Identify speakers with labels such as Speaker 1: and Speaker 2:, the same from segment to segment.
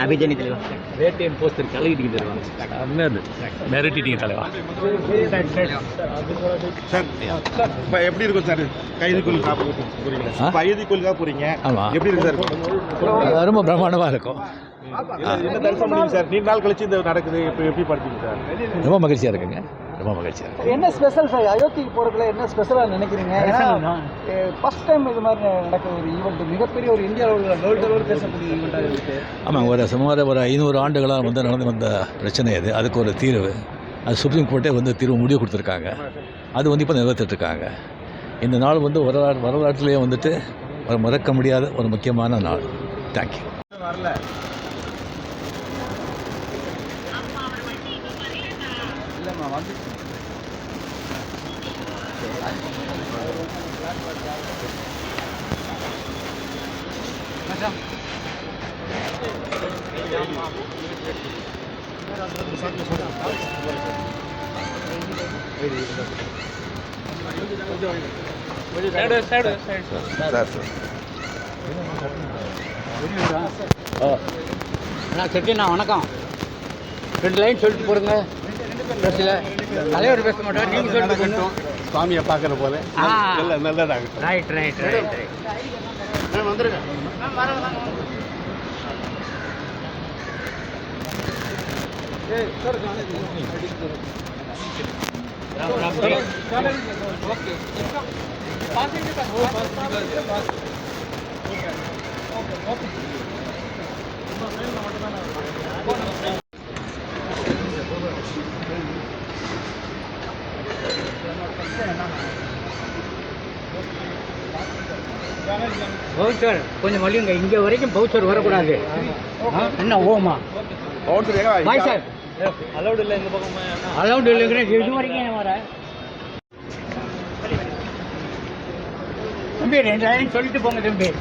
Speaker 1: அபிஜனி தலைவா
Speaker 2: வேட்டையன் போஸ்டர் கலகிட்டீங்க தலைவா. அண்ணது மிரட்டிட்டீங்க தலைவா.
Speaker 3: சார் இப்போ எப்படி இருக்கும் சார் கைதிக்குள்ளுக்காக போகிறீங்க? கைதிக்குள்ளுக்காக போகிறீங்க.
Speaker 2: ஆமாம்,
Speaker 3: எப்படி இருக்கு சார்?
Speaker 2: ரொம்ப பிரம்மாண்டமாக இருக்கும்.
Speaker 3: என்ன தரிசனம் முடியும் சார்? நீண்ட நாள் கழிச்சு இந்த நடக்குது. இப்போ எப்படி பார்த்தீங்க சார்?
Speaker 2: ரொம்ப மகிழ்ச்சியாக இருக்குங்க, ரொம்ப மகிழ்ச்சியாக இருக்கு.
Speaker 1: என்ன ஸ்பெஷல் சார் அயோத்திக்கு போகிறதுல என்ன ஸ்பெஷலாக நினைக்கிறீங்க? ஃபர்ஸ்ட் டைம் இது மாதிரி நடக்கிற ஒரு ஈவெண்ட், மிகப்பெரிய ஒரு இந்தியாவில் வேர்ல்டு லெவலில் பேசக்கூடிய ஈவெண்ட்டாக இருக்குது.
Speaker 2: ஆமாம், சுமார் ஒரு 500 ஆண்டுகளாக நடந்து வந்த பிரச்சனை அது. அதுக்கு ஒரு தீர்வு அது சுப்ரீம் கோர்ட்டே தீர்வு முடிவு கொடுத்துருக்காங்க. அது இப்போ நிறைவேற்றிட்டுருக்காங்க. இந்த நாள் வரலாற்றிலேயே ஒரு மறக்க முடியாத ஒரு முக்கியமான நாள். தேங்க்யூ.
Speaker 3: வரல இல்லைம்மா வந்து
Speaker 1: அண்ணா செட்டிண்ணா வணக்கம். 2 லைன் சொல்லிட்டு போடுங்க. ட்ரெஸ்ஸில் தலைவர் பேச மாட்டார், நீங்கள் சொல்லிட்டு போகணும்.
Speaker 3: சுவாமியை பார்க்குற போல நல்லதாகட்டும்.
Speaker 1: Right right right right.
Speaker 3: வந்துருங்க.
Speaker 1: பவுச்சர் கொஞ்சம் வழியுங்க, இங்கே வரைக்கும் பவுச்சர் வரக்கூடாது. என்ன ஓமா பாய் சார்
Speaker 3: அலௌடு இல்லை இந்த பக்கம்.
Speaker 1: அலௌடு இல்லைங்கிற இது வரைக்கும் ஏன் வர தம்பி? 2 லைன் சொல்லிட்டு போங்க தம்பி.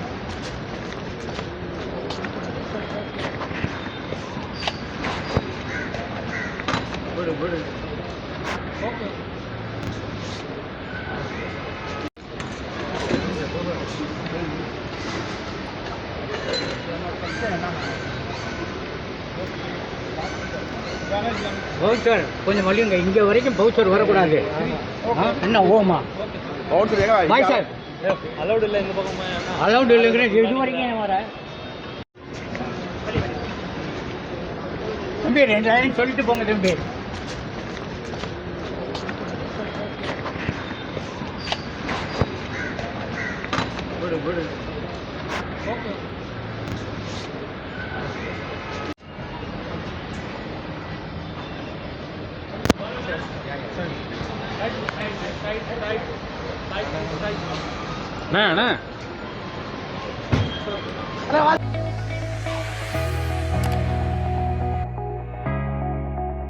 Speaker 1: பவுச்சர் கொஞ்சம் வழியுங்க, இங்கே வரைக்கும் பவுச்சர் வரக்கூடாது. என்ன ஓமா பாய் சார்
Speaker 3: அலௌடு இல்லை இந்த பக்கம்.
Speaker 1: அலௌடு இல்லைங்கிற இது வரைக்கும் ஏன் வர தம்பி? 2 லைன் சொல்லிட்டு போங்க தம்பி.
Speaker 3: அண்ணா